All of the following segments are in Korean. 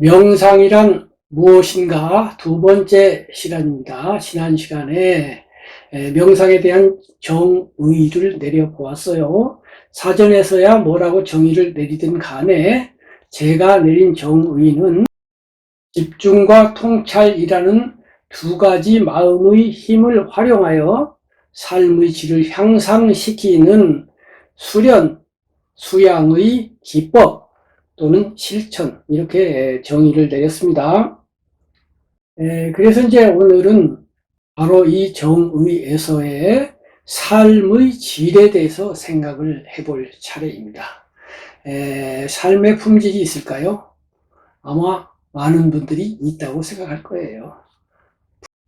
명상이란 무엇인가? 두 번째 시간입니다. 지난 시간에 명상에 대한 정의를 내려보았어요. 사전에서야 뭐라고 정의를 내리든 간에 제가 내린 정의는 집중과 통찰이라는 두 가지 마음의 힘을 활용하여 삶의 질을 향상시키는 수련, 수양의 기법 또는 실천, 이렇게 정의를 내렸습니다. 그래서 이제 오늘은 바로 이 정의에서의 삶의 질에 대해서 생각을 해볼 차례입니다. 삶의 품질이 있을까요? 아마 많은 분들이 있다고 생각할 거예요.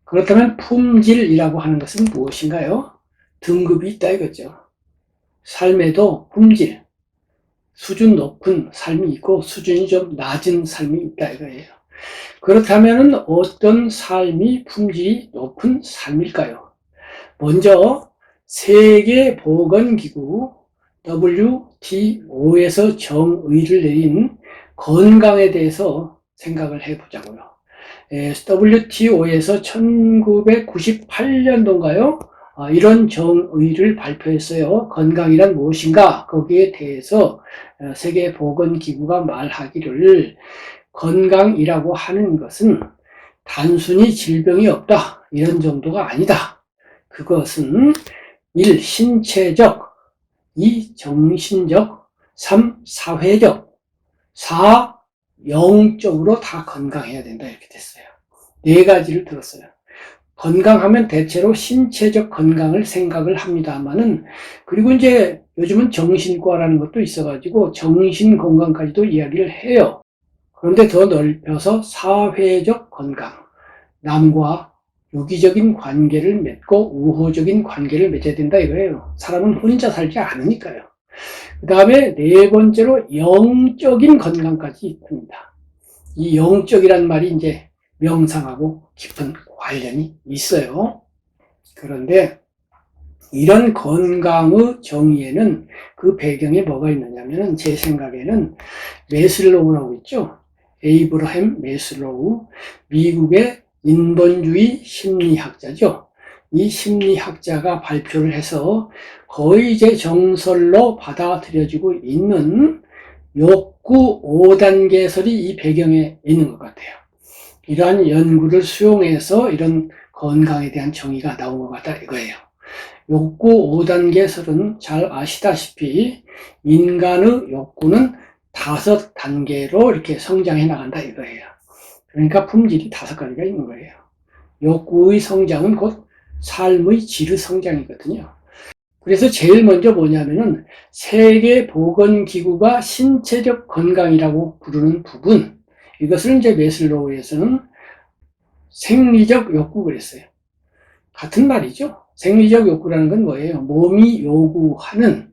그렇다면 품질이라고 하는 것은 무엇인가요? 등급이 있다 이거죠. 삶에도 품질, 수준 높은 삶이 있고 수준이 좀 낮은 삶이 있다 이거예요. 그렇다면 어떤 삶이 품질이 높은 삶일까요? 먼저 세계보건기구 WTO에서 정의를 내린 건강에 대해서 생각을 해보자고요. WTO에서 1998년도인가요? 이런 정의를 발표했어요. 건강이란 무엇인가? 거기에 대해서 세계보건기구가 말하기를 건강이라고 하는 것은 단순히 질병이 없다 이런 정도가 아니다. 그것은 1. 신체적, 2. 정신적, 3. 사회적, 4. 영적으로 다 건강해야 된다 이렇게 됐어요. 네 가지를 들었어요. 건강하면 대체로 신체적 건강을 생각을 합니다만은, 그리고 이제 요즘은 정신과라는 것도 있어가지고 정신 건강까지도 이야기를 해요. 그런데 더 넓혀서 사회적 건강, 남과 유기적인 관계를 맺고 우호적인 관계를 맺어야 된다 이거예요. 사람은 혼자 살지 않으니까요. 그 다음에 네 번째로 영적인 건강까지 있습니다. 이 영적이란 말이 이제 명상하고 깊은 관련이 있어요. 그런데 이런 건강의 정의에는 그 배경에 뭐가 있느냐면, 제 생각에는 메슬로우라고 있죠. 에이브러햄 메슬로우, 미국의 인본주의 심리학자죠. 이 심리학자가 발표를 해서 거의 이제 정설로 받아들여지고 있는 욕구 5단계설이 이 배경에 있는 것 같아요. 이러한 연구를 수용해서 이런 건강에 대한 정의가 나온 것 같다 이거예요. 욕구 5단계설은 잘 아시다시피 인간의 욕구는 5단계로 이렇게 성장해 나간다 이거예요. 그러니까 품질이 5가지가 있는 거예요. 욕구의 성장은 곧 삶의 질의 성장이거든요. 그래서 제일 먼저 뭐냐면은 세계보건기구가 신체적 건강이라고 부르는 부분, 이것을 이제 메슬로우에서는 생리적 욕구 그랬어요. 같은 말이죠. 생리적 욕구라는 건 뭐예요? 몸이 요구하는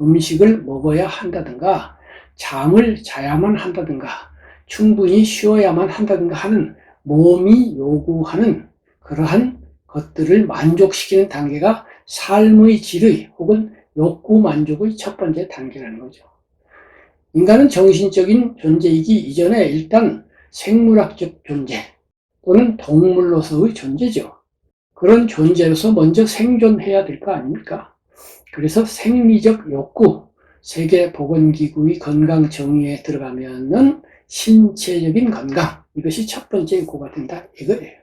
음식을 먹어야 한다든가, 잠을 자야만 한다든가, 충분히 쉬어야만 한다든가 하는 몸이 요구하는 그러한 것들을 만족시키는 단계가 삶의 질의 혹은 욕구 만족의 첫 번째 단계라는 거죠. 인간은 정신적인 존재이기 이전에 일단 생물학적 존재 또는 동물로서의 존재죠. 그런 존재로서 먼저 생존해야 될 거 아닙니까? 그래서 생리적 욕구, 세계보건기구의 건강 정의에 들어가면은 신체적인 건강, 이것이 첫 번째 욕구가 된다 이거예요.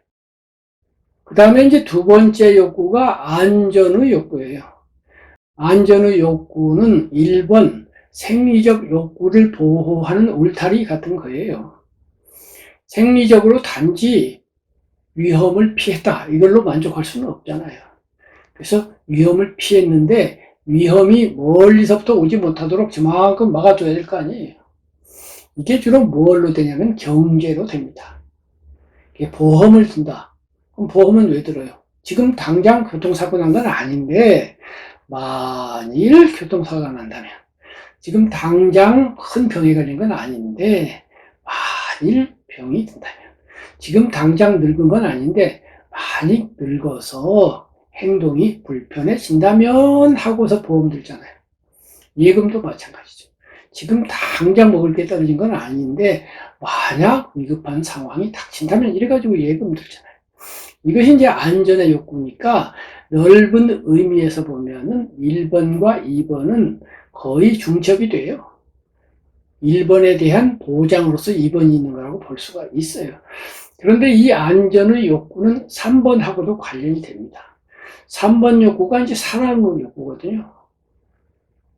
그 다음에 이제 두 번째 욕구가 안전의 욕구예요. 안전의 욕구는 1번 생리적 욕구를 보호하는 울타리 같은 거예요. 생리적으로 단지 위험을 피했다 이걸로 만족할 수는 없잖아요. 그래서 위험을 피했는데 위험이 멀리서부터 오지 못하도록 저만큼 막아줘야 될 거 아니에요. 이게 주로 뭘로 되냐면 경제로 됩니다. 보험을 든다. 그럼 보험은 왜 들어요? 지금 당장 교통사고 난 건 아닌데 만일 교통사고가 난다면, 지금 당장 큰 병에 걸린 건 아닌데 만일 병이 든다면, 지금 당장 늙은 건 아닌데 만일 늙어서 행동이 불편해진다면 하고서 보험 들잖아요. 예금도 마찬가지죠. 지금 당장 먹을 게 떨어진 건 아닌데 만약 위급한 상황이 닥친다면 이래가지고 예금 들잖아요. 이것이 이제 안전의 욕구니까 넓은 의미에서 보면은 1번과 2번은 거의 중첩이 돼요. 1번에 대한 보장으로서 2번이 있는 거라고 볼 수가 있어요. 그런데 이 안전의 욕구는 3번하고도 관련이 됩니다. 3번 욕구가 이제 사랑의 욕구거든요.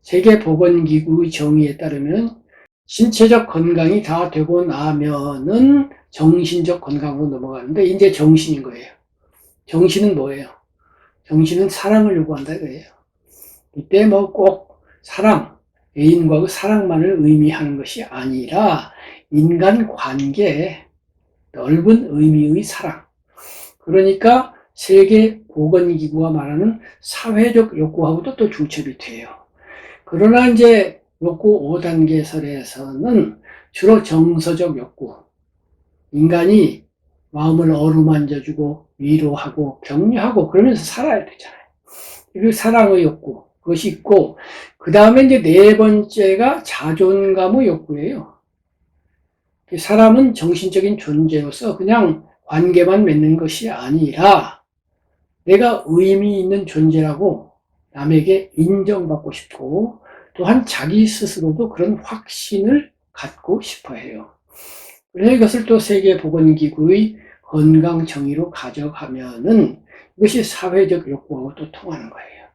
세계보건기구의 정의에 따르면 신체적 건강이 다 되고 나면은 정신적 건강으로 넘어가는데 이제 정신인 거예요. 정신은 뭐예요? 정신은 사랑을 요구한다 이거예요. 이때 뭐 꼭 사랑, 애인과의 사랑만을 의미하는 것이 아니라 인간관계, 넓은 의미의 사랑. 그러니까 세계보건기구가 말하는 사회적 욕구하고도 또 중첩이 돼요. 그러나 이제 욕구 5단계설에서는 주로 정서적 욕구, 인간이 마음을 어루만져주고 위로하고 격려하고 그러면서 살아야 되잖아요. 그 사랑의 욕구, 그것이 있고, 그 다음에 이제 네 번째가 자존감의 욕구예요. 사람은 정신적인 존재로서 그냥 관계만 맺는 것이 아니라 내가 의미 있는 존재라고 남에게 인정받고 싶고 또한 자기 스스로도 그런 확신을 갖고 싶어 해요. 그래서 이것을 또 세계보건기구의 건강 정의로 가져가면은 이것이 사회적 욕구하고 또 통하는 거예요.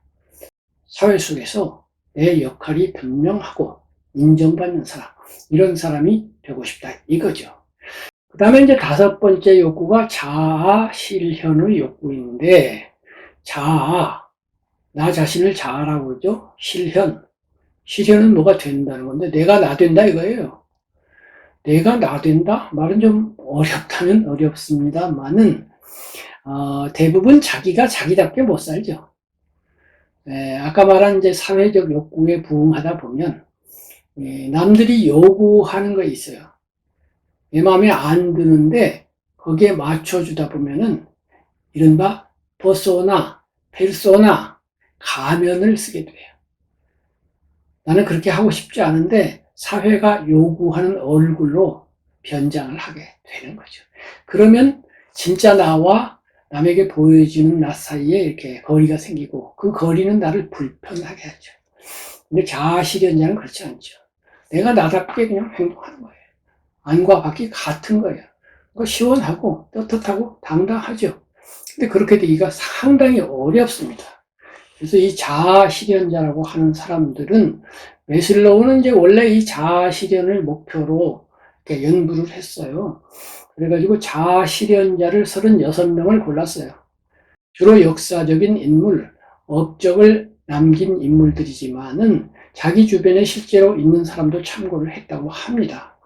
사회 속에서 내 역할이 분명하고 인정받는 사람, 이런 사람이 되고 싶다 이거죠. 그 다음에 이제 5번째 욕구가 자아 실현의 욕구인데, 자아, 나 자신을 자아라고 그러죠. 실현은 뭐가 된다는 건데 내가 나 된다 이거예요. 내가 나 된다? 말은 좀 어렵다면 어렵습니다만은 대부분 자기가 자기답게 못 살죠. 아까 말한 이제 사회적 욕구에 부응하다 보면 남들이 요구하는 거 있어요. 내 마음에 안 드는데 거기에 맞춰주다 보면은 이른바 퍼소나, 페르소나, 가면을 쓰게 돼요. 나는 그렇게 하고 싶지 않은데 사회가 요구하는 얼굴로 변장을 하게 되는 거죠. 그러면 진짜 나와 남에게 보여지는 나 사이에 이렇게 거리가 생기고 그 거리는 나를 불편하게 하죠. 근데 자아실현자는 그렇지 않죠. 내가 나답게 그냥 행동하는 거예요. 안과 밖이 같은 거예요. 시원하고 떳떳하고 당당하죠. 근데 그렇게 되기가 상당히 어렵습니다. 그래서 이 자아실현자라고 하는 사람들은 매슬로우는 이제 원래 이 자아실현을 목표로 이렇게 연구를 했어요. 그래가지고 자아실현자를 36명을 골랐어요. 주로 역사적인 인물, 업적을 남긴 인물들이지만은 자기 주변에 실제로 있는 사람도 참고를 했다고 합니다.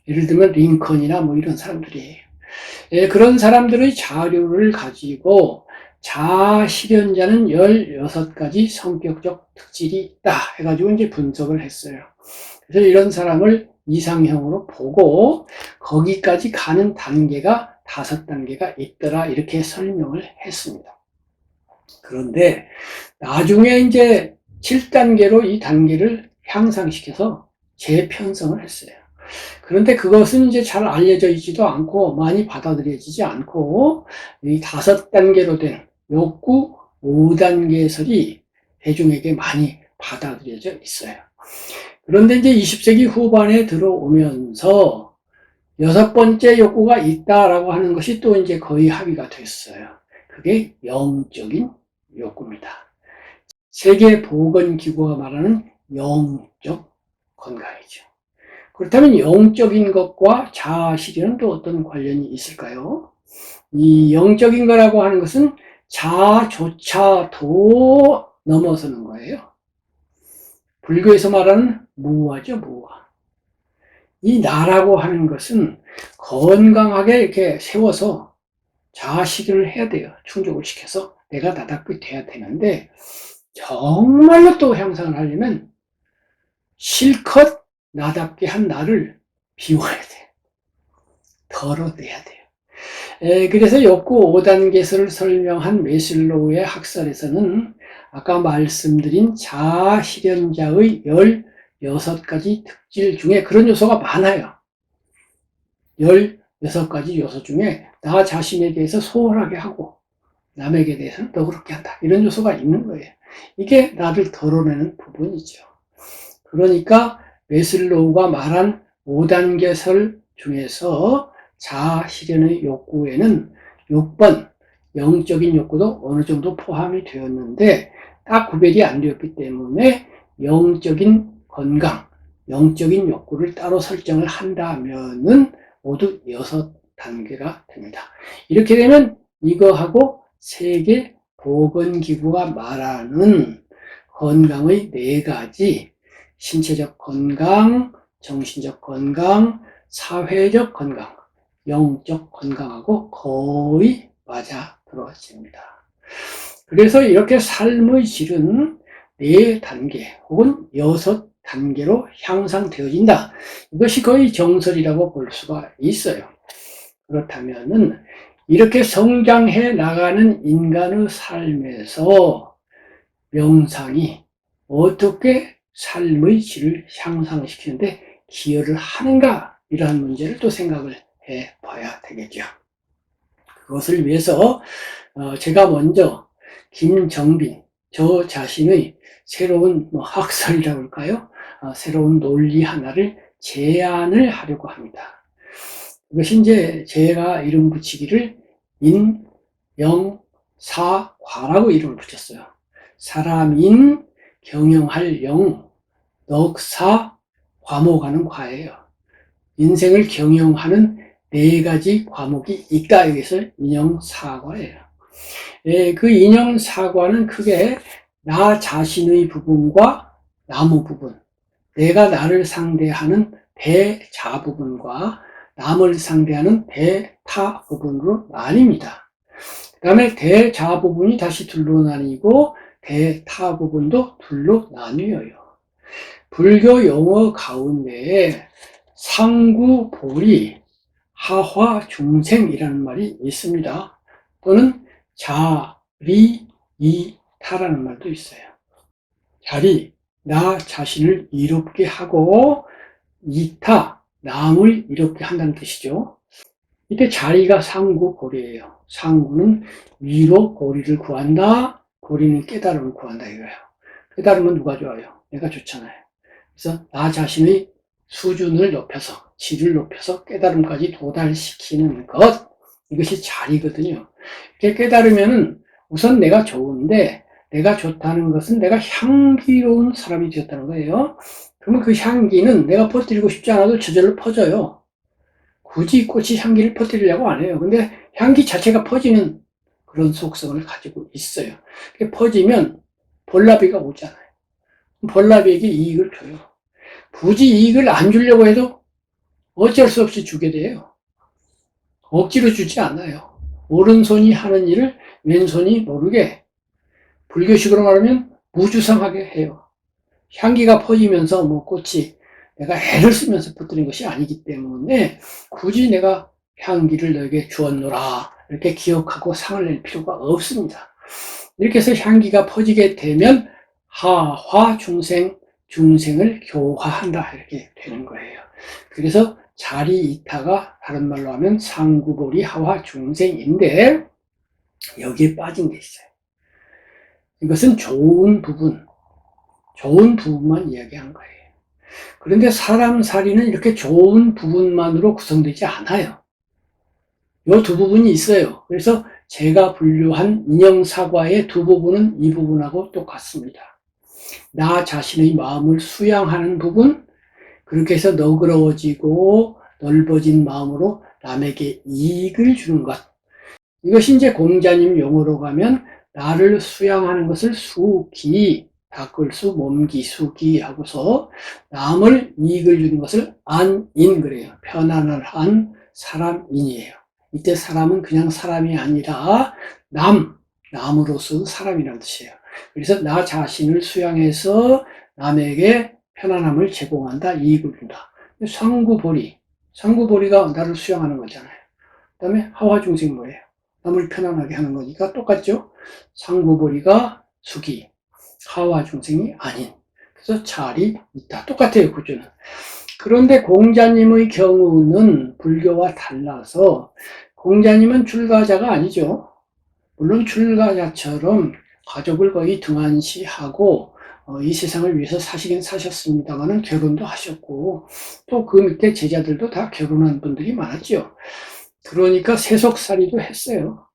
예를 들면 링컨이나 뭐 이런 사람들이에요. 그런 사람들의 자료를 가지고 자아실현자는 16가지 성격적 특질이 있다 해가지고 이제 분석을 했어요. 그래서 이런 사람을 이상형으로 보고 거기까지 가는 단계가 5단계가 있더라 이렇게 설명을 했습니다. 그런데 나중에 이제 7단계로 이 단계를 향상시켜서 재편성을 했어요. 그런데 그것은 이제 잘 알려져 있지도 않고 많이 받아들여지지 않고 이 5단계로 된 욕구 5단계설이 대중에게 많이 받아들여져 있어요. 그런데 이제 20세기 후반에 들어오면서 6번째 욕구가 있다라고 하는 것이 또 이제 거의 합의가 됐어요. 그게 영적인 욕구입니다. 세계보건기구가 말하는 영적 건강이죠. 그렇다면 영적인 것과 자아실현은 또 어떤 관련이 있을까요? 이 영적인 거라고 하는 것은 자아조차도 넘어서는 거예요. 불교에서 말하는 무아죠, 무아. 이 나라고 하는 것은 건강하게 이렇게 세워서 자아실현을 해야 돼요. 충족을 시켜서 내가 나답게 돼야 되는데 정말로 또 향상을 하려면 실컷 나답게 한 나를 비워야 돼요. 덜어내야 돼요. 그래서 욕구 5단계설을 설명한 매슬로우의 학설에서는 아까 말씀드린 자아실현자의 16가지 특질 중에 그런 요소가 많아요. 16가지 요소 중에 나 자신에 대해서 소홀하게 하고 남에게 대해서는 더 그렇게 한다. 이런 요소가 있는 거예요. 이게 나를 덜어내는 부분이죠. 그러니까 매슬로우가 말한 5단계설 중에서 자아 실현의 욕구에는 6번 영적인 욕구도 어느 정도 포함이 되었는데 딱 구별이 안 되었기 때문에 영적인 건강, 영적인 욕구를 따로 설정을 한다면은 모두 6단계가 됩니다. 이렇게 되면 이거하고 세계 보건기구가 말하는 건강의 4가지 신체적 건강, 정신적 건강, 사회적 건강, 영적 건강하고 거의 맞아 들어집니다. 그래서 이렇게 삶의 질은 4단계 혹은 6단계로 향상되어진다. 이것이 거의 정설이라고 볼 수가 있어요. 그렇다면은 이렇게 성장해 나가는 인간의 삶에서 명상이 어떻게 삶의 질을 향상시키는데 기여를 하는가, 이러한 문제를 또 생각을 해 봐야 되겠죠. 그것을 위해서 제가 먼저 김정빈 저 자신의 새로운 학설이라고 할까요? 새로운 논리 하나를 제안을 하려고 합니다. 그것이 이제 제가 이름 붙이기를 인영사과라고 이름을 붙였어요. 사람인, 경영할 영, 넉사, 과목하는 과예요. 인생을 경영하는 4가지 과목이 있다. 여기서 인영사과예요. 그 인영사과는 크게 나 자신의 부분과 나무 부분, 내가 나를 상대하는 대자 부분과 남을 상대하는 대타 부분으로 나뉩니다. 그 다음에 대자 부분이 다시 둘로 나뉘고 대타 부분도 둘로 나뉘어요. 불교 용어 가운데 상구보리, 하화중생이라는 말이 있습니다. 또는 자리이타라는 말도 있어요. 자리, 나 자신을 이롭게 하고, 이타, 남을 이롭게 한다는 뜻이죠. 이때 자리가 상구보리예요. 상구는 위로 보리를 구한다, 보리는 깨달음을 구한다 이거예요. 깨달으면 누가 좋아요? 내가 좋잖아요. 그래서 나 자신의 수준을 높여서, 질을 높여서 깨달음까지 도달시키는 것, 이것이 자리거든요. 이렇게 깨달으면은 우선 내가 좋은데, 내가 좋다는 것은 내가 향기로운 사람이 되었다는 거예요. 그러면 그 향기는 내가 퍼뜨리고 싶지 않아도 저절로 퍼져요. 굳이 꽃이 향기를 퍼뜨리려고 안 해요. 근데 향기 자체가 퍼지는 그런 속성을 가지고 있어요. 퍼지면 벌나비가 오잖아요. 벌나비에게 이익을 줘요. 굳이 이익을 안 주려고 해도 어쩔 수 없이 주게 돼요. 억지로 주지 않아요. 오른손이 하는 일을 왼손이 모르게, 불교식으로 말하면 무주성하게 해요. 향기가 퍼지면서 꽃이 내가 애를 쓰면서 퍼뜨린 것이 아니기 때문에 굳이 내가 향기를 너에게 주었노라 이렇게 기억하고 상을 낼 필요가 없습니다. 이렇게 해서 향기가 퍼지게 되면 하화중생, 중생을 교화한다 이렇게 되는 거예요. 그래서 자리이타가 다른 말로 하면 상구보리 하화중생인데 여기에 빠진 게 있어요. 이것은 좋은 부분만 이야기한 거예요. 그런데 사람살이는 이렇게 좋은 부분만으로 구성되지 않아요. 이 두 부분이 있어요. 그래서 제가 분류한 인영사과의 두 부분은 이 부분하고 똑같습니다. 나 자신의 마음을 수양하는 부분, 그렇게 해서 너그러워지고 넓어진 마음으로 남에게 이익을 주는 것. 이것이 이제 공자님 용어로 가면 나를 수양하는 것을 수기, 닦을수, 몸기수기 하고서 남을 이익을 주는 것을 안인 그래요. 편안한 한 사람인이에요. 이때 사람은 그냥 사람이 아니라 남으로서 사람이라는 뜻이에요. 그래서 나 자신을 수양해서 남에게 편안함을 제공한다, 이익을 준다. 상구보리가 나를 수양하는 거잖아요. 그 다음에 하화중생 뭐예요? 남을 편안하게 하는 거니까 똑같죠? 상구보리가 수기, 하화중생이 아닌. 그래서 잘이 있다. 똑같아요, 구조는. 그런데 공자님의 경우는 불교와 달라서 공자님은 출가자가 아니죠. 물론 출가자처럼 가족을 거의 등한시하고 이 세상을 위해서 사시긴 사셨습니다만은 결혼도 하셨고 또 그 밑에 제자들도 다 결혼한 분들이 많았죠. 그러니까 세속살이도 했어요.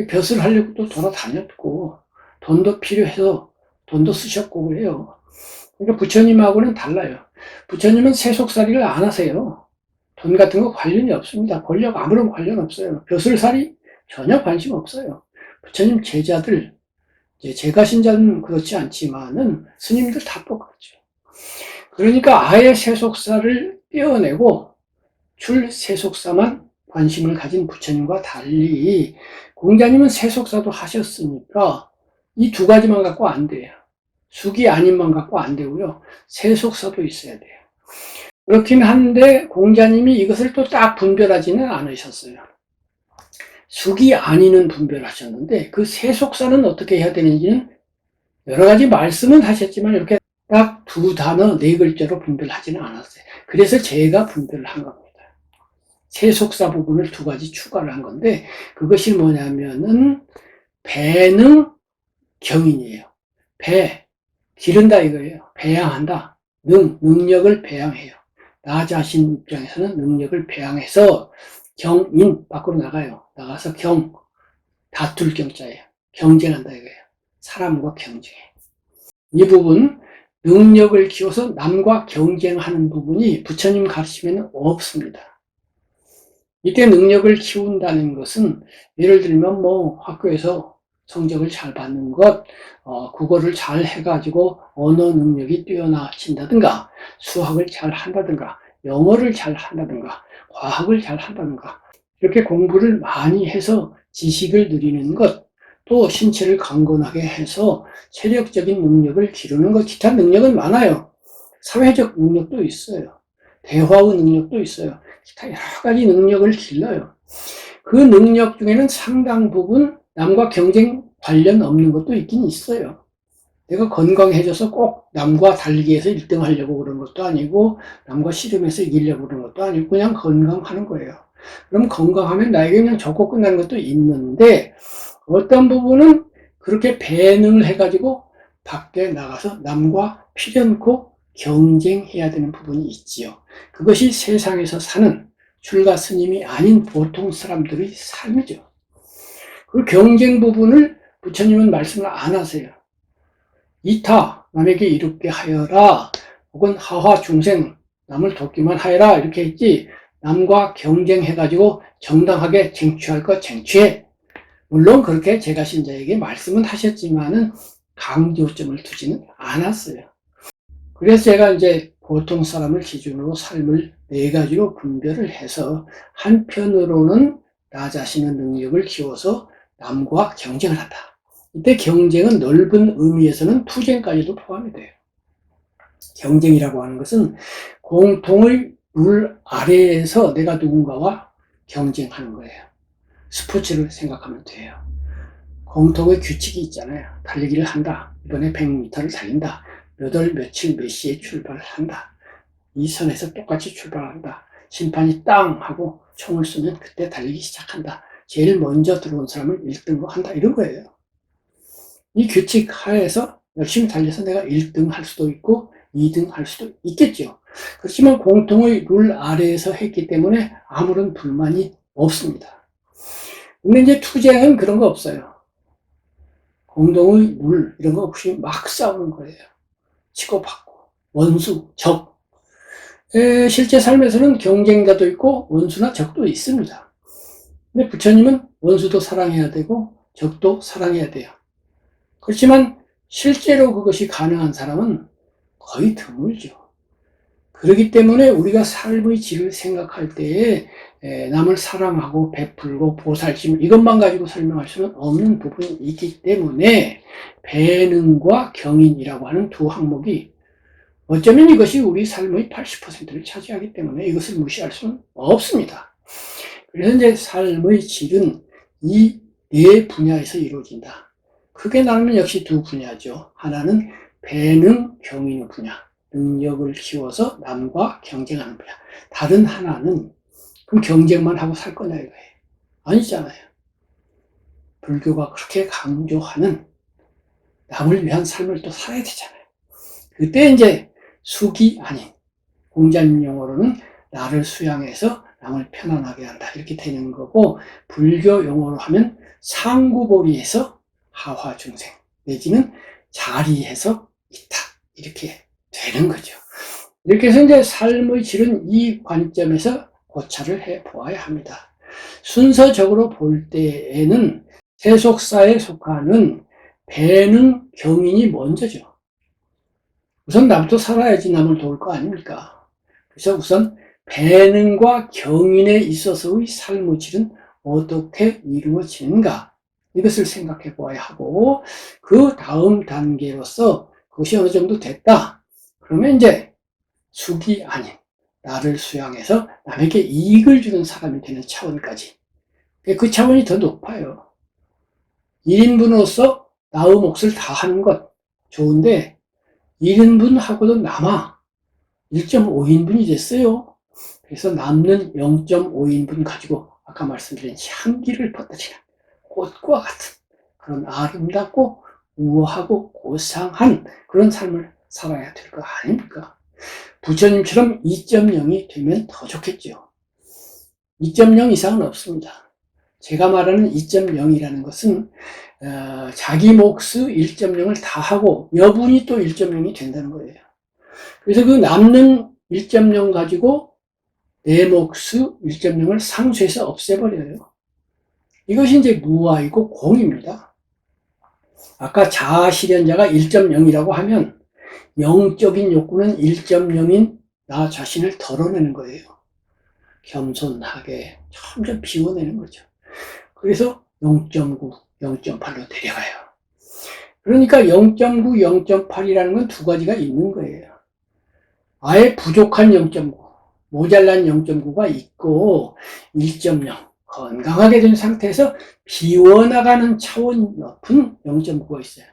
벼슬 하려고 또 돌아다녔고 돈도 필요해서 돈도 쓰셨고 그래요. 그러니까 부처님하고는 달라요. 부처님은 세속살이를 안 하세요. 돈 같은 거 관련이 없습니다. 권력 아무런 관련 없어요. 벼슬살이 전혀 관심 없어요. 부처님 제자들, 제가 신자는 그렇지 않지만은 스님들 다 똑같죠. 그러니까 아예 세속사를 떼어내고 출세속사만 관심을 가진 부처님과 달리 공자님은 세속사도 하셨으니까 이 두 가지만 갖고 안 돼요. 숙이 아닌만 갖고 안 되고요. 세속사도 있어야 돼요. 그렇긴 한데 공자님이 이것을 또 딱 분별하지는 않으셨어요. 숙이 아니는 분별하셨는데 그 세속사는 어떻게 해야 되는지는 여러 가지 말씀은 하셨지만 이렇게 딱 두 단어 네 글자로 분별하지는 않았어요. 그래서 제가 분별을 한 겁니다. 세속사 부분을 두 가지 추가를 한 건데 그것이 뭐냐면은 배능 경인이에요. 배, 기른다 이거예요. 배양한다. 능력을 배양해요. 나 자신 입장에서는 능력을 배양해서 경인 밖으로 나가요. 나가서 다툴 경자예요. 경쟁한다 이거예요. 사람과 경쟁해. 이 부분 능력을 키워서 남과 경쟁하는 부분이 부처님 가르침에는 없습니다. 이때 능력을 키운다는 것은 예를 들면 학교에서 성적을 잘 받는 것, 국어를 잘 해가지고 언어 능력이 뛰어나진다든가 수학을 잘 한다든가 영어를 잘 한다든가 과학을 잘 한다든가 이렇게 공부를 많이 해서 지식을 누리는 것, 또 신체를 강건하게 해서 체력적인 능력을 기르는 것, 기타 능력은 많아요. 사회적 능력도 있어요. 대화의 능력도 있어요. 기타 여러 가지 능력을 길러요. 그 능력 중에는 상당 부분 남과 경쟁 관련 없는 것도 있긴 있어요. 내가 건강해져서 꼭 남과 달리기 해서 1등 하려고 그런 것도 아니고 남과 씨름해서 이기려고 그런 것도 아니고 그냥 건강하는 거예요. 그럼 건강하면 나에게 그냥 적고 끝나는 것도 있는데 어떤 부분은 그렇게 배능을 해가지고 밖에 나가서 남과 필연코 경쟁해야 되는 부분이 있지요. 그것이 세상에서 사는 출가 스님이 아닌 보통 사람들의 삶이죠. 그 경쟁 부분을 부처님은 말씀을 안 하세요. 이타, 남에게 이롭게 하여라, 혹은 하화 중생, 남을 돕기만 하여라, 이렇게 했지, 남과 경쟁해가지고 정당하게 쟁취할 것 쟁취해. 물론 그렇게 제가 신자에게 말씀은 하셨지만은 강조점을 두지는 않았어요. 그래서 제가 이제 보통 사람을 기준으로 삶을 네 가지로 분별을 해서 한편으로는 나 자신의 능력을 키워서 남과 경쟁을 한다. 이때 경쟁은 넓은 의미에서는 투쟁까지도 포함이 돼요. 경쟁이라고 하는 것은 공통의 룰 아래에서 내가 누군가와 경쟁하는 거예요. 스포츠를 생각하면 돼요. 공통의 규칙이 있잖아요. 달리기를 한다. 이번에 100m를 달린다. 몇 월, 며칠, 몇 시에 출발을 한다. 이 선에서 똑같이 출발한다. 심판이 땅 하고 총을 쏘면 그때 달리기 시작한다. 제일 먼저 들어온 사람을 1등으로 한다. 이런 거예요. 이 규칙 하에서 열심히 달려서 내가 1등 할 수도 있고 2등 할 수도 있겠죠. 그렇지만 공통의 룰 아래에서 했기 때문에 아무런 불만이 없습니다. 근데 이제 투쟁은 그런 거 없어요. 공동의 룰 이런 거 없이 막 싸우는 거예요. 치고받고 원수, 적. 실제 삶에서는 경쟁자도 있고 원수나 적도 있습니다. 근데 부처님은 원수도 사랑해야 되고 적도 사랑해야 돼요. 그렇지만 실제로 그것이 가능한 사람은 거의 드물죠. 그렇기 때문에 우리가 삶의 질을 생각할 때에 남을 사랑하고 베풀고 보살심 이것만 가지고 설명할 수는 없는 부분이 있기 때문에 배능과 경인이라고 하는 두 항목이 어쩌면 이것이 우리 삶의 80%를 차지하기 때문에 이것을 무시할 수는 없습니다. 그래서 이제 삶의 질은 이 네 분야에서 이루어진다. 크게 나누면 역시 두 분야죠. 하나는 배는 경인의 분야, 능력을 키워서 남과 경쟁하는 분야. 다른 하나는 그럼 경쟁만 하고 살 거냐 이거예요. 아니잖아요. 불교가 그렇게 강조하는 남을 위한 삶을 또 살아야 되잖아요. 그때 이제 숙이 아닌, 공자님 용어로는 나를 수양해서 남을 편안하게 한다 이렇게 되는 거고, 불교 용어로 하면 상구보리에서 하화중생 내지는 자리에서 있다 이렇게 되는 거죠. 이렇게 해서 이제 삶의 질은 이 관점에서 고찰을 해 보아야 합니다. 순서적으로 볼 때에는 세속사에 속하는 배는 경인이 먼저죠. 우선 남도 살아야지 남을 도울 거 아닙니까? 그래서 우선 배능과 경인에 있어서의 삶의 질은 어떻게 이루어지는가, 이것을 생각해 보아야 하고, 그 다음 단계로서 그것이 어느 정도 됐다 그러면 이제 숙이 아닌 나를 수양해서 남에게 이익을 주는 사람이 되는 차원까지, 그 차원이 더 높아요. 1인분으로서 나의 몫을 다하는 것 좋은데 1인분하고도 남아 1.5인분이 됐어요. 그래서 남는 0.5인분 가지고 아까 말씀드린 향기를 퍼뜨리는 꽃과 같은 그런 아름답고 우아하고 고상한 그런 삶을 살아야 될 거 아닙니까? 부처님처럼 2.0이 되면 더 좋겠죠. 2.0 이상은 없습니다. 제가 말하는 2.0이라는 것은 자기 몫의 1.0을 다 하고 여분이 또 1.0이 된다는 거예요. 그래서 그 남는 1.0 가지고 내 몫의 1.0을 상쇄해서 없애버려요. 이것이 이제 무아이고 공입니다. 아까 자아실현자가 1.0이라고 하면 영적인 욕구는 1.0인 나 자신을 덜어내는 거예요. 겸손하게 점점 비워내는 거죠. 그래서 0.9, 0.8로 내려가요. 그러니까 0.9, 0.8이라는 건 두 가지가 있는 거예요. 아예 부족한 0.9, 모자란 0.9가 있고 1.0, 건강하게 된 상태에서 비워나가는 차원 높은 0.9가 있어요.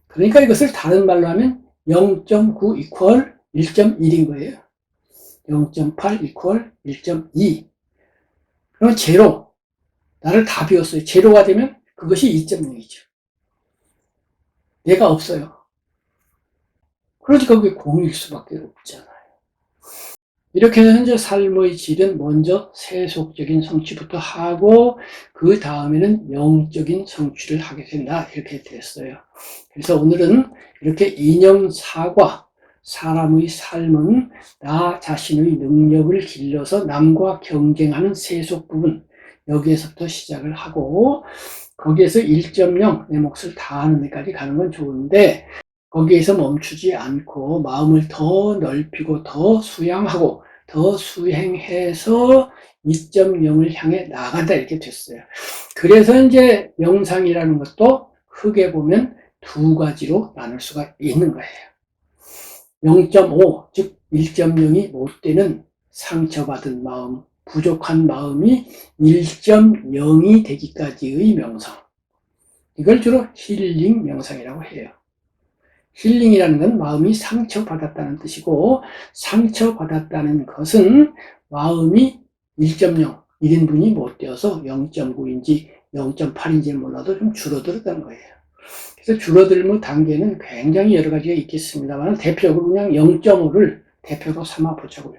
그러니까 이것을 다른 말로 하면 0.9 이퀄 1.1인 거예요. 0.8 이퀄 1.2. 그럼 제로. 나를 다 비웠어요. 제로가 되면 그것이 2.0이죠. 내가 없어요. 그러니까 그게 공일 수밖에 없잖아요. 이렇게 해서 현재 삶의 질은 먼저 세속적인 성취부터 하고 그 다음에는 영적인 성취를 하게 된다 이렇게 됐어요. 그래서 오늘은 이렇게 인형사과, 사람의 삶은 나 자신의 능력을 길러서 남과 경쟁하는 세속 부분, 여기에서부터 시작을 하고 거기에서 1.0 내 몫을 다하는 데까지 가는 건 좋은데 거기에서 멈추지 않고 마음을 더 넓히고 더 수양하고 더 수행해서 2.0을 향해 나간다 이렇게 됐어요. 그래서 이제 명상이라는 것도 크게 보면 두 가지로 나눌 수가 있는 거예요. 0.5, 즉 1.0이 못 되는 상처받은 마음, 부족한 마음이 1.0이 되기까지의 명상. 이걸 주로 힐링 명상이라고 해요. 힐링이라는 건 마음이 상처받았다는 뜻이고 상처받았다는 것은 마음이 1.0, 1인분이 못 되어서 0.9인지 0.8인지 몰라도 좀 줄어들었다는 거예요. 그래서 줄어들는 단계는 굉장히 여러 가지가 있겠습니다만 대표적으로 그냥 0.5를 대표로 삼아 보자고요.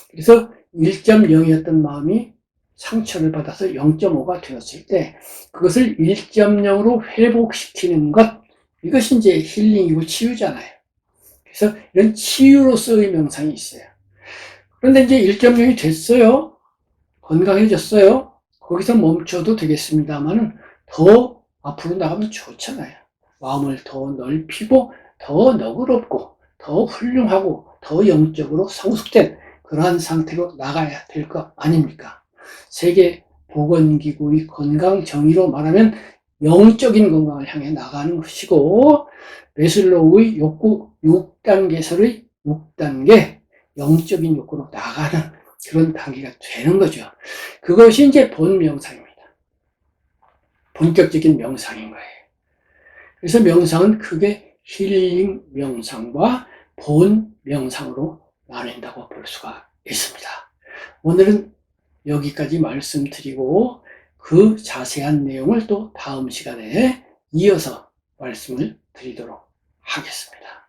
그래서 1.0이었던 마음이 상처를 받아서 0.5가 되었을 때 그것을 1.0으로 회복시키는 것, 이것이 이제 힐링이고 치유잖아요. 그래서 이런 치유로서의 명상이 있어요. 그런데 이제 1.0이 됐어요. 건강해졌어요. 거기서 멈춰도 되겠습니다만 더 앞으로 나가면 좋잖아요. 마음을 더 넓히고 더 너그럽고 더 훌륭하고 더 영적으로 성숙된 그러한 상태로 나가야 될 거 아닙니까? 세계보건기구의 건강 정의로 말하면 영적인 건강을 향해 나가는 것이고 메슬로우의 욕구 6단계설의 6단계 영적인 욕구로 나가는 그런 단계가 되는 거죠. 그것이 이제 본 명상입니다. 본격적인 명상인 거예요. 그래서 명상은 크게 힐링 명상과 본 명상으로 나뉜다고 볼 수가 있습니다. 오늘은 여기까지 말씀드리고 그 자세한 내용을 또 다음 시간에 이어서 말씀을 드리도록 하겠습니다.